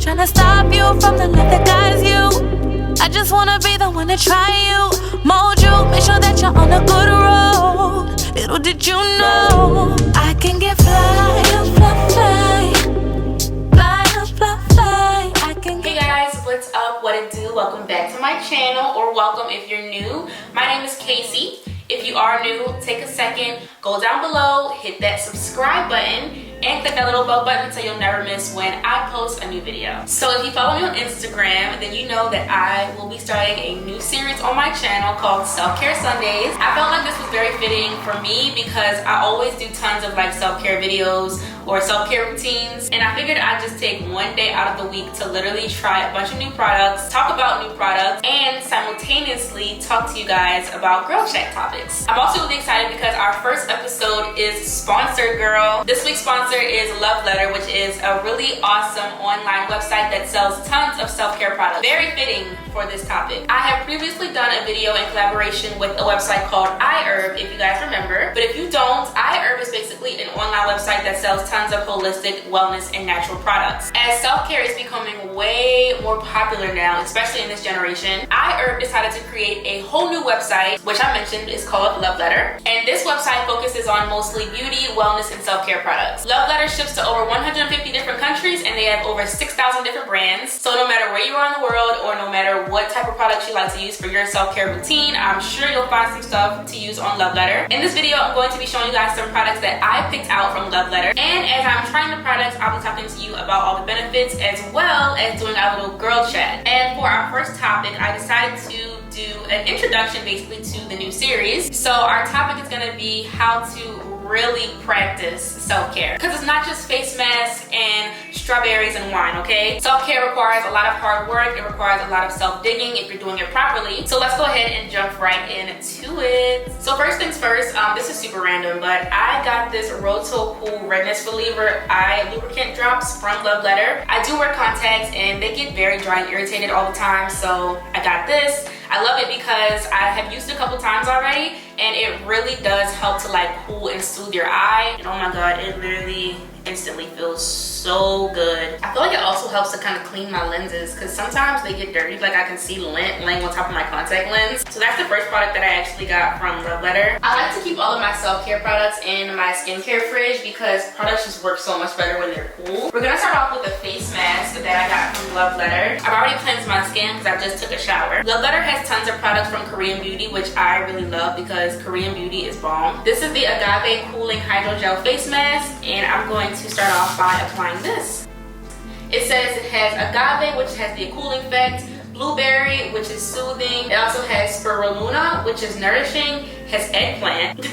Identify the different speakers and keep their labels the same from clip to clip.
Speaker 1: tryna stop you from the love that guides you. I just wanna be the one to try you, mold you, make sure that you're on a good road. Little did you know, I can get fly, fly, fly, fly, fly, fly. I can get.
Speaker 2: Hey guys, what's up? What it do? Welcome back to my channel, or welcome if you're new. My name is Kaice. If you are new, take a second, go down below, hit that subscribe button, and click that little bell button so you'll never miss when I post a new video. So if you follow me on Instagram, then you know that I will be starting a new series on my channel called Self-Care Sundays. I felt like this was very fitting for me because I always do tons of like self-care videos or self-care routines, and I figured I'd just take one day out of the week to literally try a bunch of new products, talk about new products, and simultaneously talk to you guys about girl chat topics. I'm also really excited because our first episode is sponsored, girl. This week's sponsor is Love Letter, which is a really awesome online website that sells tons of self-care products. Very fitting for this topic. I have previously done a video in collaboration with a website called iHerb, if you guys remember. But if you don't, iHerb is basically an online website that sells tons of holistic wellness and natural products. As self-care is becoming way more popular now, especially in this generation, iHerb decided to create a whole new website, which I mentioned is called Love Letter. And this website focuses on mostly beauty, wellness, and self-care products. Love Letter ships to over 150 different countries, and they have over 6,000 different brands. So no matter where you are in the world, or no matter what type of products you like to use for your self-care routine, I'm sure you'll find some stuff to use on Love Letter. In this video, I'm going to be showing you guys some products that I picked out from Love Letter. And as I'm trying the products, I'll be talking to you about all the benefits as well as doing our little girl chat. And for our first topic, I decided to do an introduction basically to the new series. So our topic is going to be how to really practice self-care, because it's not just face masks and strawberries and wine, okay? Self-care requires a lot of hard work. It requires a lot of self-digging if you're doing it properly. So let's go ahead and jump right into it. So first things first, this is super random, but I got this Roto Cool Redness Reliever Eye Lubricant Drops from Love Letter. I do wear contacts and they get very dry and irritated all the time, so I got this. I love it because I have used it a couple times already, and it really does help to like cool and soothe your eye. And oh my god, it literally instantly feels so good. I feel like it also helps to kind of clean my lenses, because sometimes they get dirty. Like I can see lint laying on top of my contact lens. So that's the first product that I actually got from Love Letter. I like to keep all of my self-care products in my skincare fridge because products just work so much better when they're cool. We're gonna start off with a face mask that I got from Love Letter. I've already cleansed my skin because I just took a shower. Love Letter has tons of products from Korean Beauty, which I really love because Korean Beauty is bomb. This is the Agave Cooling Hydrogel Face Mask, and I'm going to start off by applying this. It says it has agave, which has the cooling effect, blueberry, which is soothing. It also has spirulina, which is nourishing, has eggplant,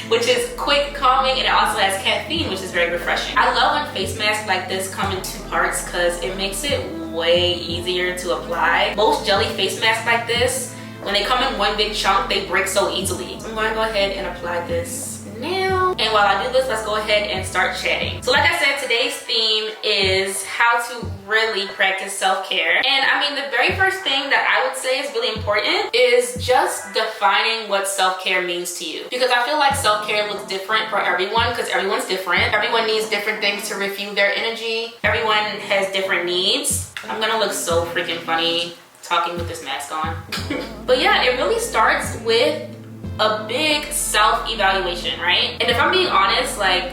Speaker 2: which is quick calming, and it also has caffeine, which is very refreshing. I love when face masks like this come in two parts because it makes it way easier to apply. Most jelly face masks like this, when they come in one big chunk, they break so easily. I'm going to go ahead and apply this now. And while I do this, let's go ahead and start chatting. So like I said, today's theme is how to really practice self-care. And I mean, the very first thing that I would say is really important is just defining what self-care means to you. Because I feel like self-care looks different for everyone, because everyone's different. Everyone needs different things to refuel their energy. Everyone has different needs. I'm gonna look so freaking funny talking with this mask on. But yeah, it really starts with a big self-evaluation, right? And if I'm being honest, like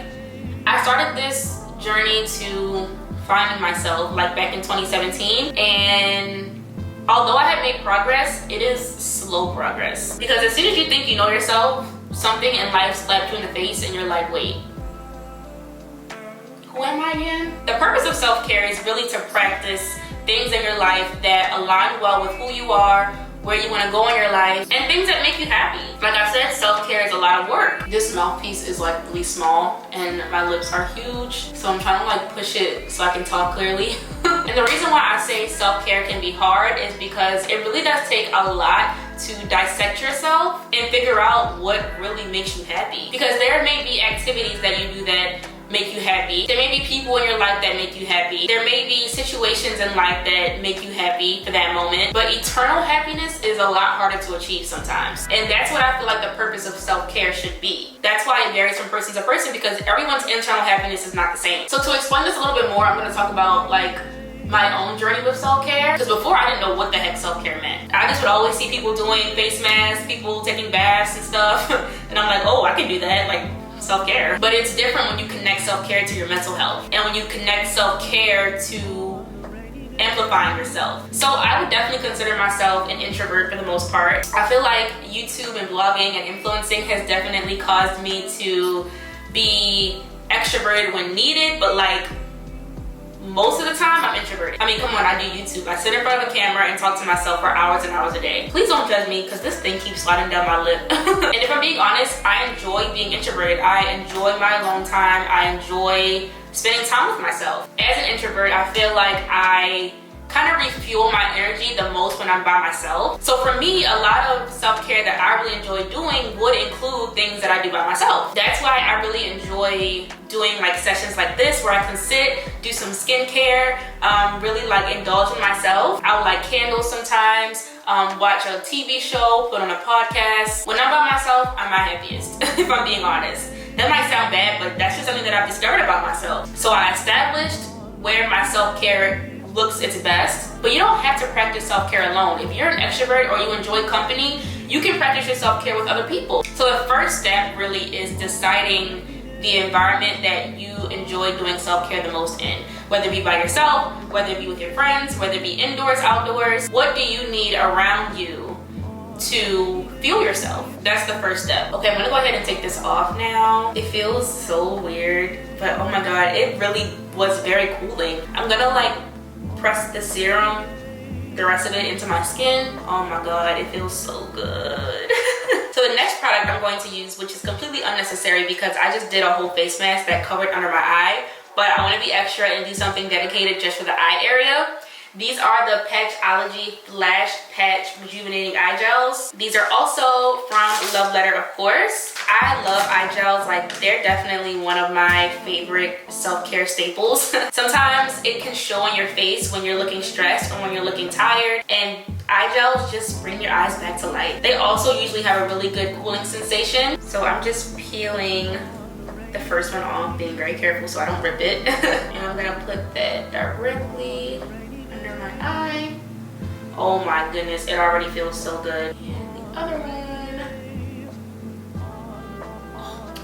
Speaker 2: I started this journey to finding myself like back in 2017, and although I have made progress, it is slow progress, because as soon as you think you know yourself, something in life slaps you in the face and you're like, wait, who am I again? The purpose of self-care is really to practice things in your life that align well with who you are, where you want to go in your life, and things that make you happy. Like I said, self-care is a lot of work. This mouthpiece is like really small and my lips are huge, so I'm trying to like push it so I can talk clearly. And the reason why I say self-care can be hard is because it really does take a lot to dissect yourself and figure out what really makes you happy. Because there may be activities that you do that make you happy. There may be people in your life that make you happy. There may be situations in life that make you happy for that moment. But eternal happiness is a lot harder to achieve sometimes. And that's what I feel like the purpose of self-care should be. That's why it varies from person to person, because everyone's internal happiness is not the same. So to explain this a little bit more, I'm going to talk about like my own journey with self-care, because before I didn't know what the heck self-care meant. I just would always see people doing face masks, people taking baths and stuff, and I'm like, oh, I can do that, like self-care. But it's different when you connect self-care to your mental health, and when you connect self-care to amplifying yourself. So I would definitely consider myself an introvert for the most part. I feel like YouTube and blogging and influencing has definitely caused me to be extroverted when needed, but like most of the time I'm introverted. I mean, come on, I do YouTube. I sit in front of a camera and talk to myself for hours and hours a day. Please don't judge me because this thing keeps sliding down my lip. And if I'm being honest, I enjoy being introverted. I enjoy my alone time. I enjoy spending time with myself. As an introvert, I feel like I kind of refuel my energy the most when I'm by myself. So for me, a lot of self-care that I really enjoy doing would include things that I do by myself. That's why I really enjoy doing like sessions like this where I can sit, do some skincare, really like indulge in myself. I would like candles sometimes, watch a TV show, put on a podcast. When I'm by myself, I'm my happiest, if I'm being honest. That might sound bad, but that's just something that I've discovered about myself. So I established where my self-care looks its best, but you don't have to practice self-care alone. If you're an extrovert or you enjoy company, you can practice your self-care with other people. So the first step really is deciding the environment that you enjoy doing self-care the most in. Whether it be by yourself, whether it be with your friends, whether it be indoors, outdoors. What do you need around you to fuel yourself? That's the first step. Okay, I'm gonna go ahead and take this off now. It feels so weird, but oh my god, it really was very cooling. I'm gonna like press the serum, the rest of it into my skin. Oh my god, it feels so good. So the next product I'm going to use, which is completely unnecessary because I just did a whole face mask that covered under my eye, but I want to be extra and do something dedicated just for the eye area. These are the Patchology Flash Patch Rejuvenating Eye Gels. These are also from Love Letter, of course. I love eye gels. Like, they're definitely one of my favorite self-care staples. Sometimes it can show on your face when you're looking stressed or when you're looking tired, and eye gels just bring your eyes back to life. They also usually have a really good cooling sensation. So I'm just peeling the first one off, being very careful so I don't rip it. And I'm gonna put that directly under my eye. Oh my goodness, it already feels so good. And the other one.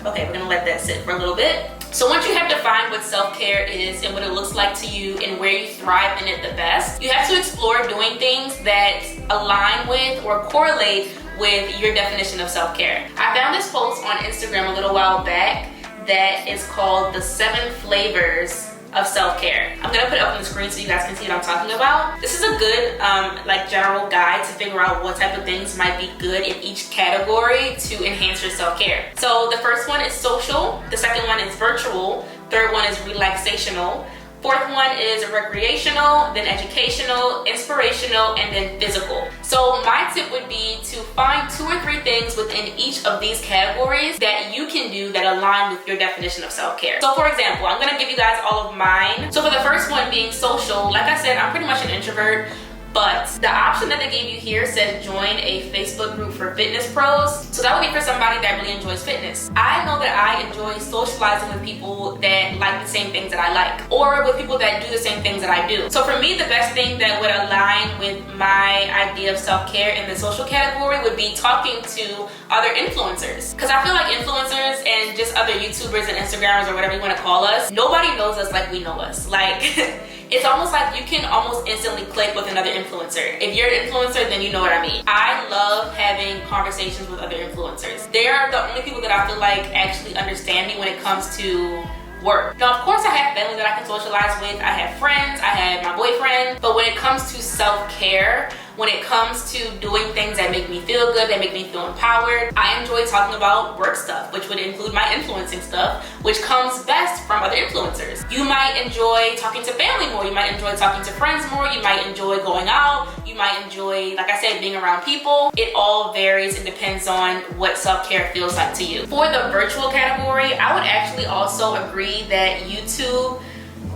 Speaker 2: Okay, we're gonna let that sit for a little bit. So once you have defined what self-care is and what it looks like to you and where you thrive in it the best, you have to explore doing things that align with or correlate with your definition of self-care. I found this post on Instagram a little while back that is called the 7 Flavors of Self-Care. I'm gonna put it up on the screen so you guys can see what I'm talking about. This is a good like general guide to figure out what type of things might be good in each category to enhance your self-care. So the first one is social, the second one is virtual, third one is relaxational, fourth one is recreational, then educational, inspirational, and then physical. So my tip would be to find 2 or 3 things within each of these categories that you can do that align with your definition of self-care. So for example, I'm gonna give you guys all of mine. So for the first one being social, like I said, I'm pretty much an introvert, but the option that they gave you here says join a Facebook group for fitness pros. So that would be for somebody that really enjoys fitness. I know that I enjoy socializing with people that like the same things that I like, or with people that do the same things that I do. So for me, the best thing that would align with my idea of self-care in the social category would be talking to other influencers. Because I feel like influencers and just other YouTubers and Instagrammers or whatever you want to call us, nobody knows us like we know us. Like, it's almost like you can almost instantly click with another influencer. If you're an influencer, then you know what I mean. I love having conversations with other influencers. They're the only people that I feel like actually understand me when it comes to work. Now, of course, I have family that I can socialize with. I have friends, I have my boyfriend. But when it comes to self-care, when it comes to doing things that make me feel good, that make me feel empowered, I enjoy talking about work stuff, which would include my influencing stuff, which comes best from other influencers. You might enjoy talking to family more, you might enjoy talking to friends more, you might enjoy going out, you might enjoy, like I said, being around people. It all varies and depends on what self-care feels like to you. For the virtual category, I would actually also agree that YouTube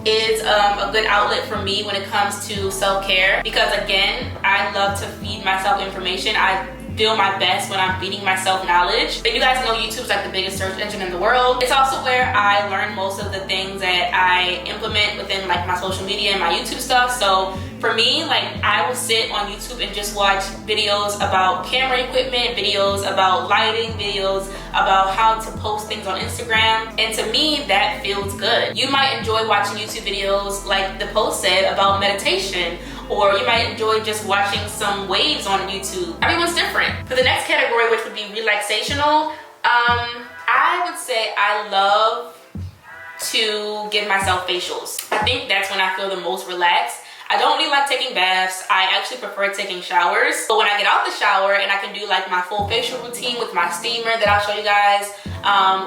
Speaker 2: is a good outlet for me when it comes to self-care, because again, I love to feed myself information. I feel my best when I'm feeding myself knowledge. And you guys know YouTube's like the biggest search engine in the world. It's also where I learn most of the things that I implement within like my social media and my YouTube stuff. So for me, like I will sit on YouTube and just watch videos about camera equipment, videos about lighting, videos about how to post things on Instagram. And to me, that feels good. You might enjoy watching YouTube videos like the post said about meditation, or you might enjoy just watching some waves on YouTube. Everyone's different. For the next category, which would be relaxational, I would say I love to give myself facials. I think that's when I feel the most relaxed. I don't really like taking baths. I actually prefer taking showers. But when I get out the shower and I can do like my full facial routine with my steamer that I'll show you guys,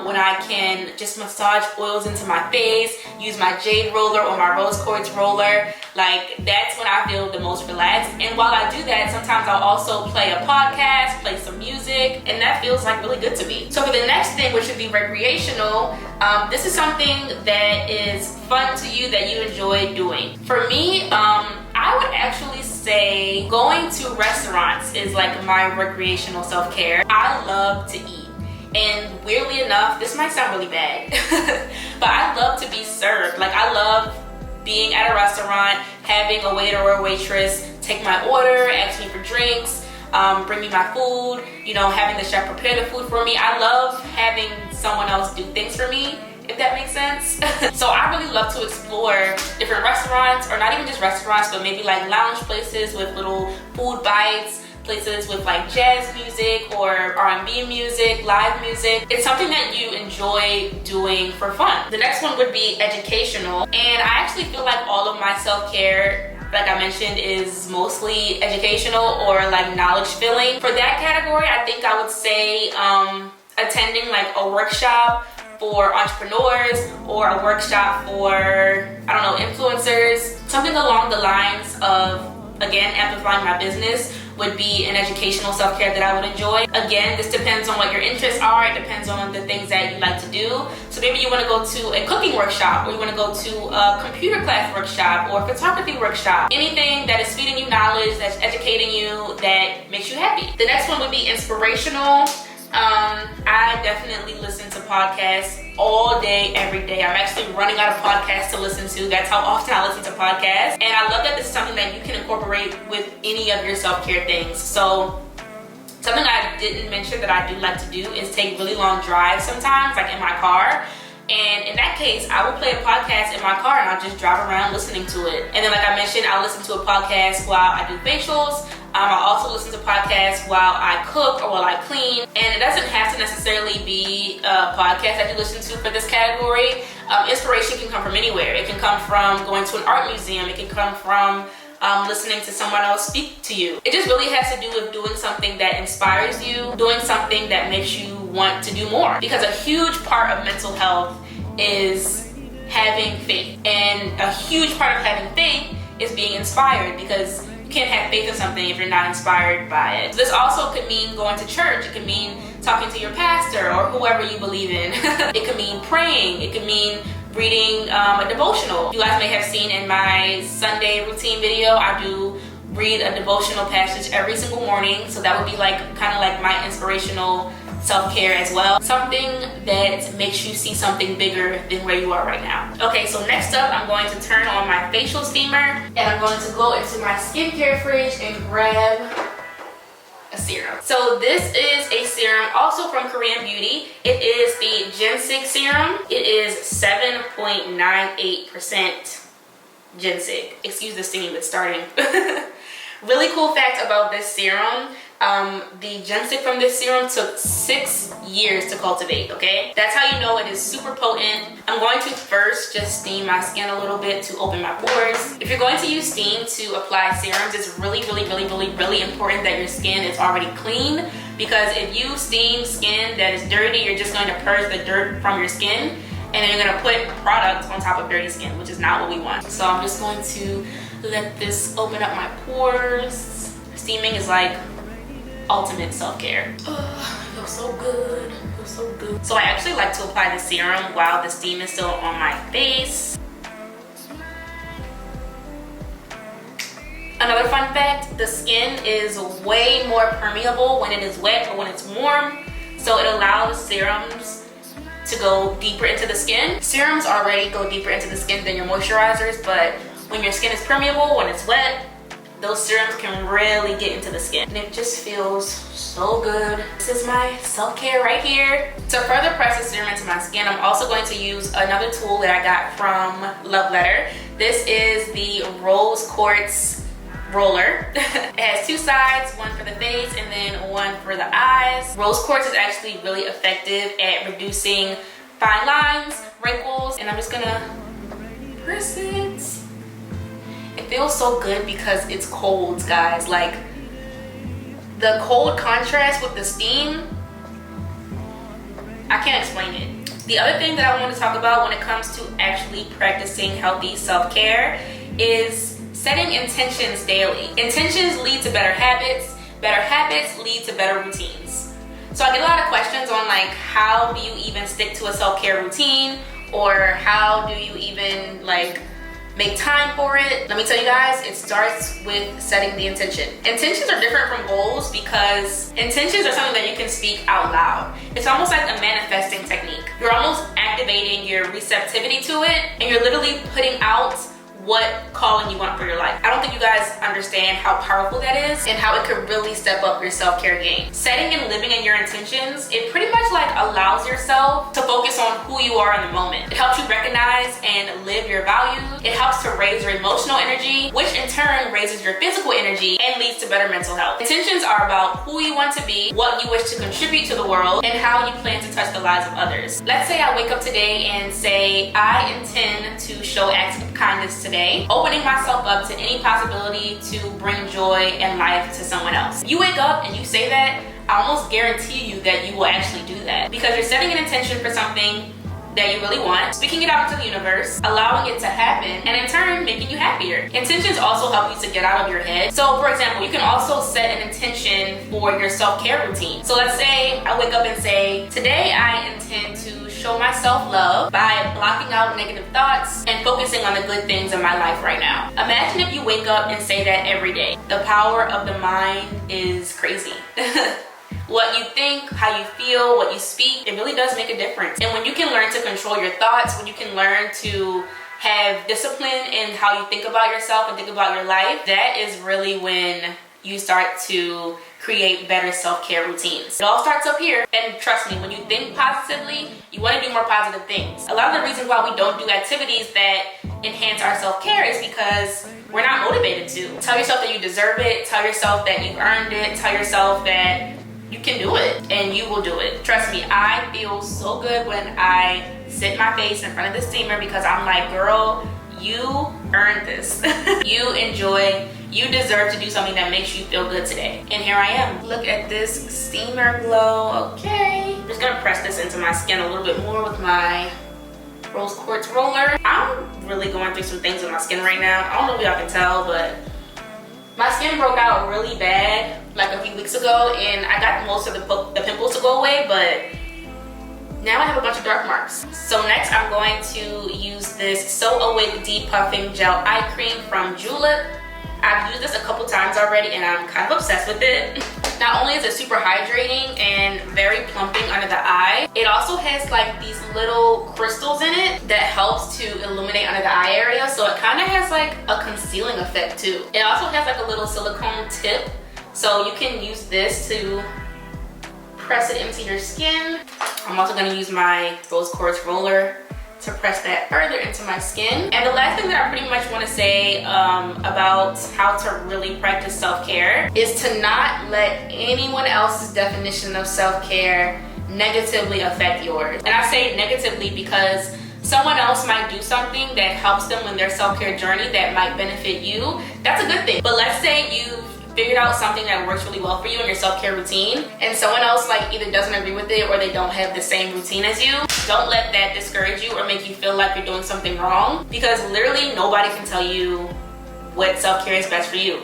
Speaker 2: when I can just massage oils into my face, use my jade roller or my rose quartz roller, like that's when I feel the most relaxed. And while I do that, sometimes I'll also play a podcast, play some music, and that feels like really good to me. So for the next thing, which would be recreational, this is something that is fun to you that you enjoy doing. For me, I would actually say going to restaurants is like my recreational self-care. I love to eat. And weirdly enough, this might sound really bad, but I love to be served. Like I love being at a restaurant, having a waiter or a waitress take my order, ask me for drinks, bring me my food, you know, having the chef prepare the food for me. I love having someone else do things for me, if that makes sense. So I really love to explore different restaurants, or not even just restaurants, but maybe like lounge places with little food bites, places with like jazz music or R&B music, live music. It's something that you enjoy doing for fun. The next one would be educational, and I actually feel like all of my self-care, like I mentioned, is mostly educational or like knowledge filling. For that category, I think I would say attending like a workshop for entrepreneurs or a workshop for, I don't know, influencers, something along the lines of, again, amplifying my business would be an educational self-care that I would enjoy. Again, this depends on what your interests are. It depends on the things that you like to do. So maybe you want to go to a cooking workshop, or you want to go to a computer class workshop or photography workshop. Anything that is feeding you knowledge, that's educating you, that makes you happy. The next one would be inspirational. I definitely listen to podcasts all day, every day. I'm actually running out of podcasts to listen to. That's how often I listen to podcasts. And I love that this is something that you can incorporate with any of your self-care things. So something I didn't mention that I do like to do is take really long drives sometimes, like in my car. And in that case, I will play a podcast in my car and I'll just drive around listening to it. And then like I mentioned, I'll listen to a podcast while I do facials. I'll also listen to podcasts while I cook or while I clean. And it doesn't have to necessarily be a podcast that you listen to for this category. Inspiration can come from anywhere. It can come from going to an art museum. It can come from listening to someone else speak to you. It just really has to do with doing something that inspires you, doing something that makes you want to do more. Because a huge part of mental health is having faith. And a huge part of having faith is being inspired, because you can't have faith in something if you're not inspired by it. This also could mean going to church. It could mean talking to your pastor or whoever you believe in. It could mean praying. It could mean reading a devotional. You guys may have seen in my Sunday routine video, I do read a devotional passage every single morning. So that would be like kind of like my inspirational self-care as well. Something that makes you see something bigger than where you are right now. Okay, so next up, I'm going to turn on my facial steamer and I'm going to go into my skincare fridge and grab a serum. So this is a serum also from Korean Beauty. It is the Ginseng serum. It is 7.98% ginseng. Excuse the steam, it's starting. Really cool fact about this serum. The ginseng from this serum took 6 years to cultivate, okay? That's how you know it is super potent. I'm going to first just steam my skin a little bit to open my pores. If you're going to use steam to apply serums, it's really important that your skin is already clean, because if you steam skin that is dirty, you're just going to purge the dirt from your skin, and then you're going to put product on top of dirty skin, which is not what we want. So I'm just going to let this open up my pores. Steaming is like ultimate self-care. Feels so good, feels so good. So I actually like to apply the serum while the steam is still on my face. Another fun fact, the skin is way more permeable when it is wet or when it's warm, so it allows serums to go deeper into the skin. Serums already go deeper into the skin than your moisturizers, but when your skin is permeable, when it's wet, those serums can really get into the skin, and it just feels so good. This is my self-care right here. To further press the serum into my skin, I'm also going to use another tool that I got from Love Letter. This is the Rose Quartz roller. It has two sides, one for the face and then one for the eyes. Rose Quartz is actually really effective at reducing fine lines, wrinkles, and I'm just gonna press it. It feels so good because it's cold, guys. Like, the cold contrast with the steam, I can't explain it. The other thing that I want to talk about when it comes to actually practicing healthy self-care is setting intentions daily. Intentions lead to better habits lead to better routines. So I get a lot of questions on like, how do you even stick to a self-care routine, or how do you even like make time for it? Let me tell you guys, it starts with setting the intention. Intentions are different from goals because intentions are something that you can speak out loud. It's almost like a manifesting technique. You're almost activating your receptivity to it, and you're literally putting out what calling you want for your life. I don't think you guys understand how powerful that is and how it could really step up your self-care game. Setting and living in your intentions, it pretty much like allows yourself to focus on who you are in the moment. It helps you recognize and live your values. It helps to raise your emotional energy, which in turn raises your physical energy and leads to better mental health. Intentions are about who you want to be, what you wish to contribute to the world, and how you plan to touch the lives of others. Let's say I wake up today and say, I intend to show acts of kindness today, opening myself up to any possibility to bring joy and life to someone else. You wake up and you say that, I almost guarantee you that you will actually do that, because you're setting an intention for something that you really want, speaking it out into the universe, allowing it to happen, and in turn making you happier. Intentions also help you to get out of your head. So for example, you can also set an intention for your self-care routine. So let's say I wake up and say, today I intend to show myself love by blocking out negative thoughts and focusing on the good things in my life right now. Imagine if you wake up and say that every day. The power of the mind is crazy. What you think, how you feel, what you speak, it really does make a difference. And when you can learn to control your thoughts, when you can learn to have discipline in how you think about yourself and think about your life, that is really when you start to create better self-care routines. It all starts up here, and trust me, when you think positively, you want to do more positive things. A lot of the reasons why we don't do activities that enhance our self-care is because we're not motivated to. Tell yourself that you deserve it, tell yourself that you've earned it, tell yourself that you can do it, and you will do it. Trust me, I feel so good when I sit my face in front of the steamer, because I'm like, girl, you earned this. You deserve to do something that makes you feel good today. And here I am. Look at this steamer glow. Okay. I'm just gonna press this into my skin a little bit more with my Rose Quartz roller. I'm really going through some things with my skin right now. I don't know if y'all can tell, but my skin broke out really bad like a few weeks ago, and I got most of the pimples to go away, but now I have a bunch of dark marks. So next I'm going to use this So Awake Depuffing Gel Eye Cream from Julep. I've used this a couple times already and I'm kind of obsessed with it. Not only is it super hydrating and very plumping under the eye, it also has like these little crystals in it that helps to illuminate under the eye area, so it kind of has like a concealing effect too. It also has like a little silicone tip, so you can use this to press it into your skin. I'm also going to use my Rose Quartz roller to press that further into my skin. And the last thing that I pretty much want to say about how to really practice self-care is to not let anyone else's definition of self-care negatively affect yours. And I say negatively because someone else might do something that helps them in their self-care journey that might benefit you. That's a good thing. But let's say you figured out something that works really well for you in your self-care routine, and someone else like either doesn't agree with it or they don't have the same routine as you. Don't let that discourage you or make you feel like you're doing something wrong, because literally nobody can tell you what self-care is best for you.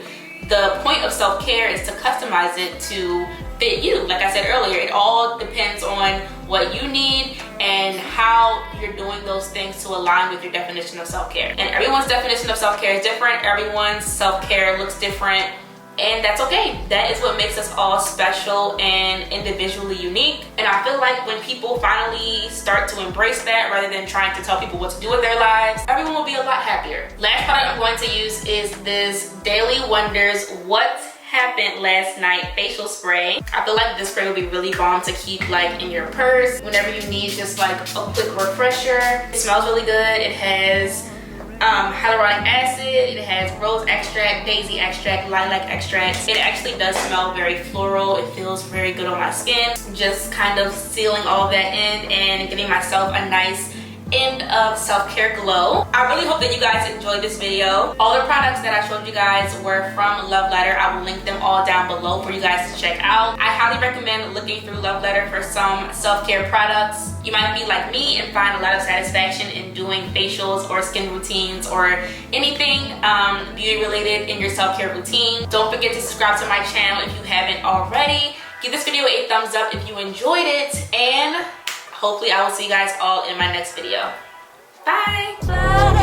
Speaker 2: The point of self-care is to customize it to fit you. Like I said earlier, it all depends on what you need and how you're doing those things to align with your definition of self-care. And everyone's definition of self-care is different. Everyone's self-care looks different, and that's okay. That is what makes us all special and individually unique. And I feel like when people finally start to embrace that rather than trying to tell people what to do with their lives, everyone will be a lot happier. Last product I'm going to use is this Daily Wonders What Happened Last Night facial spray. I feel like this spray would be really bomb to keep like in your purse whenever you need just like a quick refresher. It smells really good. It has hyaluronic acid, it has rose extract, daisy extract, lilac extract. It actually does smell very floral. It feels very good on my skin. Just kind of sealing all of that in and giving myself a nice end of self-care glow. I really hope that you guys enjoyed this video. All the products that I showed you guys were from Love Letter. I will link them all down below for you guys to check out. I highly recommend looking through Love Letter for some self-care products. You might be like me and find a lot of satisfaction in doing facials or skin routines or anything beauty related in your self-care routine. Don't forget to subscribe to my channel if you haven't already. Give this video a thumbs up if you enjoyed it, and hopefully I will see you guys all in my next video. Bye!